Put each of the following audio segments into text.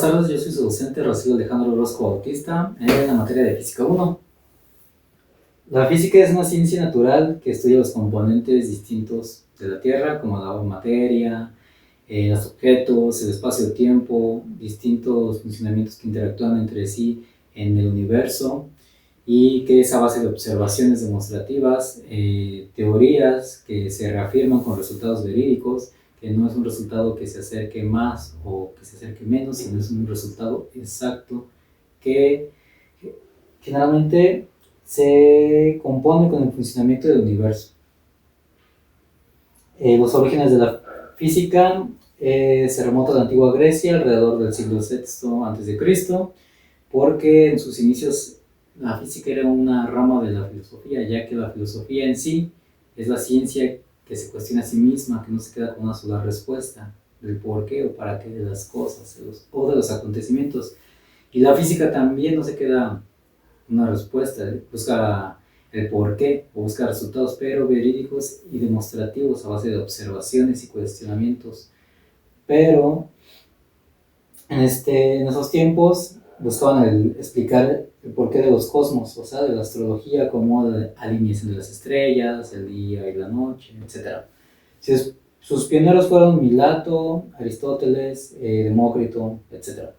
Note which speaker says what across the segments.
Speaker 1: tardes, yo soy su docente Rocío Alejandro Orozco Bautista en la materia de Física 1. La física es una ciencia natural que estudia los componentes distintos de la Tierra, como la materia, los objetos, el espacio-tiempo, distintos funcionamientos que interactúan entre sí en el universo, y que es a base de observaciones demostrativas, teorías que se reafirman con resultados verídicos, que no es un resultado que se acerque más o que se acerque menos, sino es un resultado exacto que generalmente se compone con el funcionamiento del universo. Los orígenes de la física se remontan a la antigua Grecia, alrededor del siglo VI a.C., porque en sus inicios la física era una rama de la filosofía, ya que la filosofía en sí es la ciencia que se cuestiona a sí misma, que no se queda con una sola respuesta del por qué o para qué de las cosas o de los acontecimientos. Y la física también no se queda una respuesta, busca el por qué o busca resultados, pero verídicos y demostrativos a base de observaciones y cuestionamientos. Pero en esos tiempos buscaban explicar el porqué de los cosmos, o sea, de la astrología, como la alineación de las estrellas, el día y la noche, etc. Sus pioneros fueron Milato, Aristóteles, Demócrito, etc.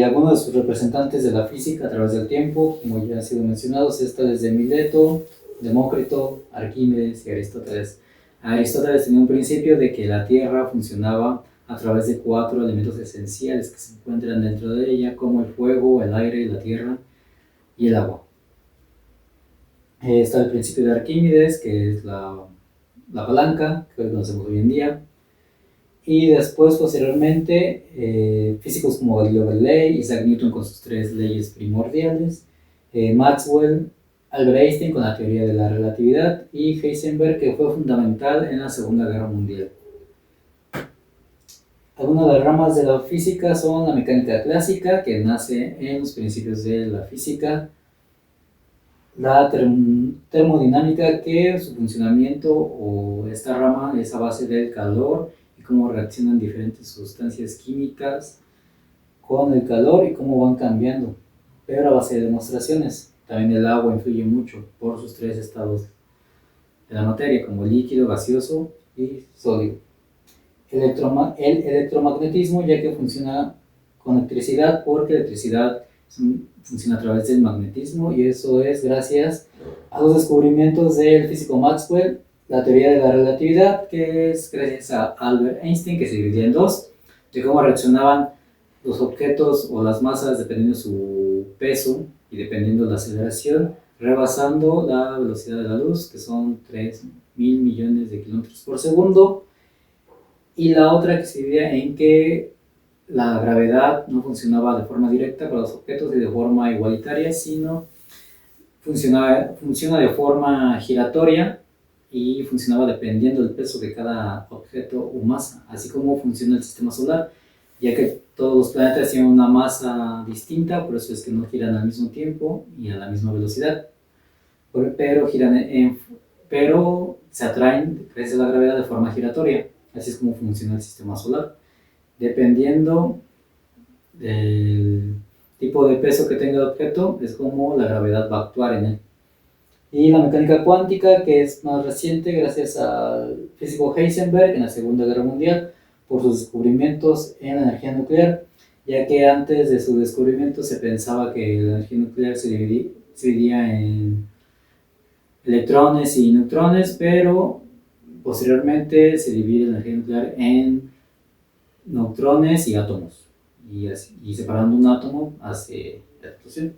Speaker 1: Algunos de sus representantes de la física a través del tiempo, como ya han sido mencionados, está desde Mileto, Demócrito, Arquímedes y Aristóteles. Aristóteles tenía un principio de que la Tierra funcionaba a través de 4 elementos esenciales que se encuentran dentro de ella, como el fuego, el aire, la tierra y el agua. Está el principio de Arquímedes, que es la palanca, que hoy conocemos hoy en día. Y después, posteriormente, físicos como Galileo Galilei, Isaac Newton con sus 3 leyes primordiales, Maxwell, Albert Einstein con la teoría de la relatividad y Heisenberg, que fue fundamental en la Segunda Guerra Mundial. Algunas de las ramas de la física son la mecánica clásica, que nace en los principios de la física, la termodinámica, que su funcionamiento o esta rama es a base del calor y cómo reaccionan diferentes sustancias químicas con el calor y cómo van cambiando, pero a base de demostraciones. También el agua influye mucho por sus 3 estados de la materia, como líquido, gaseoso y sólido. El electromagnetismo, ya que funciona con electricidad, porque la electricidad funciona a través del magnetismo, y eso es gracias a los descubrimientos del físico Maxwell, la teoría de la relatividad, que es gracias a Albert Einstein, que se dividía en 2, de cómo reaccionaban los objetos o las masas dependiendo de su peso y dependiendo de la aceleración, rebasando la velocidad de la luz, que son 3.000 millones de kilómetros por segundo. Y la otra que se dividía en que la gravedad no funcionaba de forma directa para los objetos y de forma igualitaria, sino funciona de forma giratoria y funcionaba dependiendo del peso de cada objeto o masa, así como funciona el sistema solar, ya que todos los planetas tienen una masa distinta, por eso es que no giran al mismo tiempo y a la misma velocidad, pero se atraen gracias a la gravedad de forma giratoria. Así es como funciona el sistema solar. Dependiendo del tipo de peso que tenga el objeto, es como la gravedad va a actuar en él. Y la mecánica cuántica, que es más reciente gracias al físico Heisenberg en la Segunda Guerra Mundial, por sus descubrimientos en la energía nuclear, ya que antes de su descubrimiento se pensaba que la energía nuclear se dividía en electrones y neutrones, pero posteriormente se divide la energía nuclear en neutrones y átomos, y separando un átomo hace la explosión.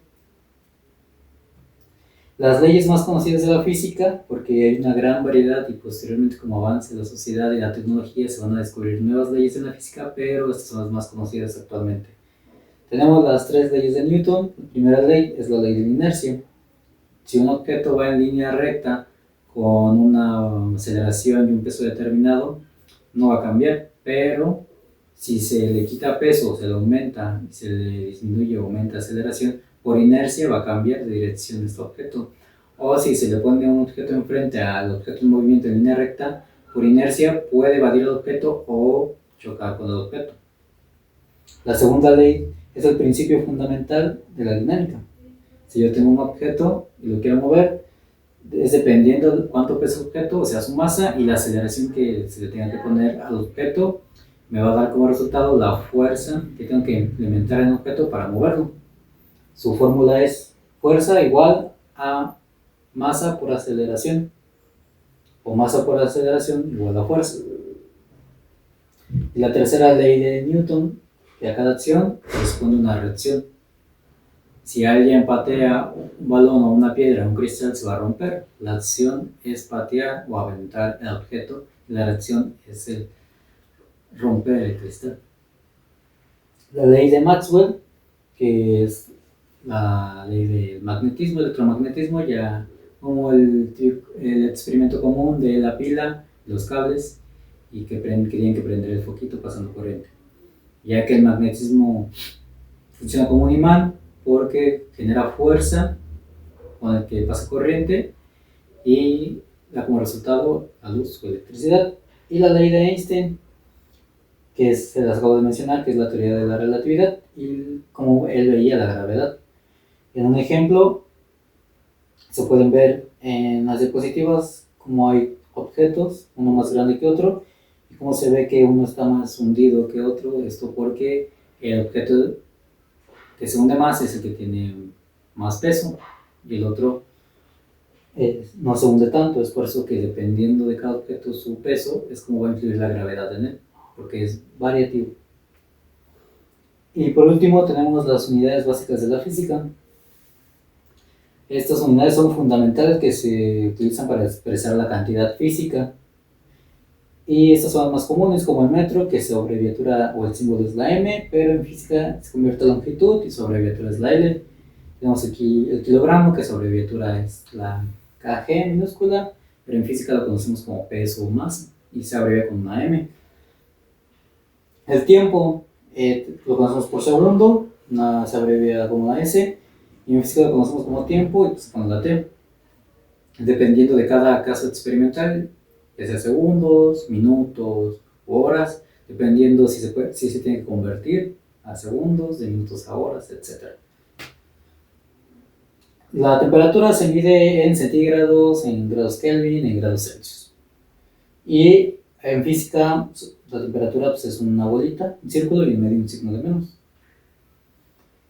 Speaker 1: Las leyes más conocidas de la física, porque hay una gran variedad y posteriormente como avance la sociedad y la tecnología se van a descubrir nuevas leyes en la física, pero estas son las más conocidas actualmente. Tenemos las 3 leyes de Newton. La primera ley es la ley de la inercia. Si un objeto va en línea recta con una aceleración y un peso determinado, no va a cambiar, pero si se le quita peso, se le aumenta, y se le disminuye o aumenta aceleración, por inercia va a cambiar de dirección de este objeto. O si se le pone un objeto enfrente al objeto en movimiento en línea recta, por inercia puede evadir el objeto o chocar con el objeto. La segunda ley es el principio fundamental de la dinámica. Si yo tengo un objeto y lo quiero mover, es dependiendo de cuánto pesa el objeto, o sea, su masa y la aceleración que se le tenga que poner al objeto, me va a dar como resultado la fuerza que tengo que implementar en el objeto para moverlo. Su fórmula es fuerza igual a masa por aceleración, o masa por aceleración igual a fuerza. Y la tercera ley de Newton, que a cada acción corresponde una reacción. Si alguien patea un balón o una piedra o un cristal, se va a romper. La acción es patear o aventar el objeto, y la reacción es el romper el cristal. La ley de Maxwell, que es la ley del magnetismo, electromagnetismo, ya como el experimento común de la pila, los cables, y que querían que prender el foquito pasando corriente. Ya que el magnetismo funciona como un imán porque genera fuerza con el que pasa corriente y da como resultado la luz o electricidad. Y la ley de Einstein, que se las acabo de mencionar, que es la teoría de la relatividad y cómo él veía la gravedad. En un ejemplo, se pueden ver en las diapositivas cómo hay objetos, uno más grande que otro, y cómo se ve que uno está más hundido que otro. Esto porque el objeto que se hunde más es el que tiene más peso y el otro no se hunde tanto. Es por eso que dependiendo de cada objeto su peso es como va a influir la gravedad en él, porque es variativo. Y por último tenemos las unidades básicas de la física. Estas unidades son fundamentales que se utilizan para expresar la cantidad física. Y estas son las más comunes, como el metro, que su abreviatura o el símbolo es la M, pero en física se convierte en longitud y su abreviatura es la L. Tenemos aquí el kilogramo, que su abreviatura es la kg minúscula, pero en física lo conocemos como peso o masa y se abrevia con una M. El tiempo lo conocemos por segundo, se abrevia con una S, y en física lo conocemos como tiempo y pues con la T. Dependiendo de cada caso experimental, ya sea segundos, minutos u horas, dependiendo si se tiene que convertir a segundos, de minutos a horas, etc. La temperatura se mide en centígrados, en grados Kelvin, en grados Celsius. Y en física, la temperatura pues, es una bolita, un círculo y en medio un signo de menos.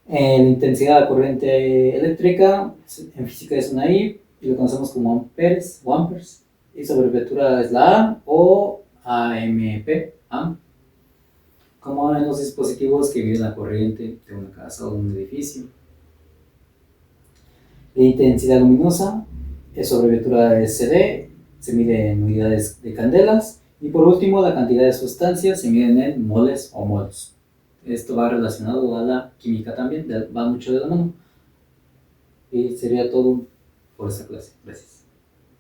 Speaker 1: En intensidad de la corriente eléctrica, en física es una I, y lo conocemos como amperes o amperes, y su abreviatura es la A o AMP, AMP, como en los dispositivos que miden la corriente de una casa o de un edificio. La intensidad luminosa, su abreviatura es CD, se mide en unidades de candelas, y por último la cantidad de sustancias se miden en moles o mols. Esto va relacionado a la química también, va mucho de la mano. Y sería todo por esta clase. Gracias.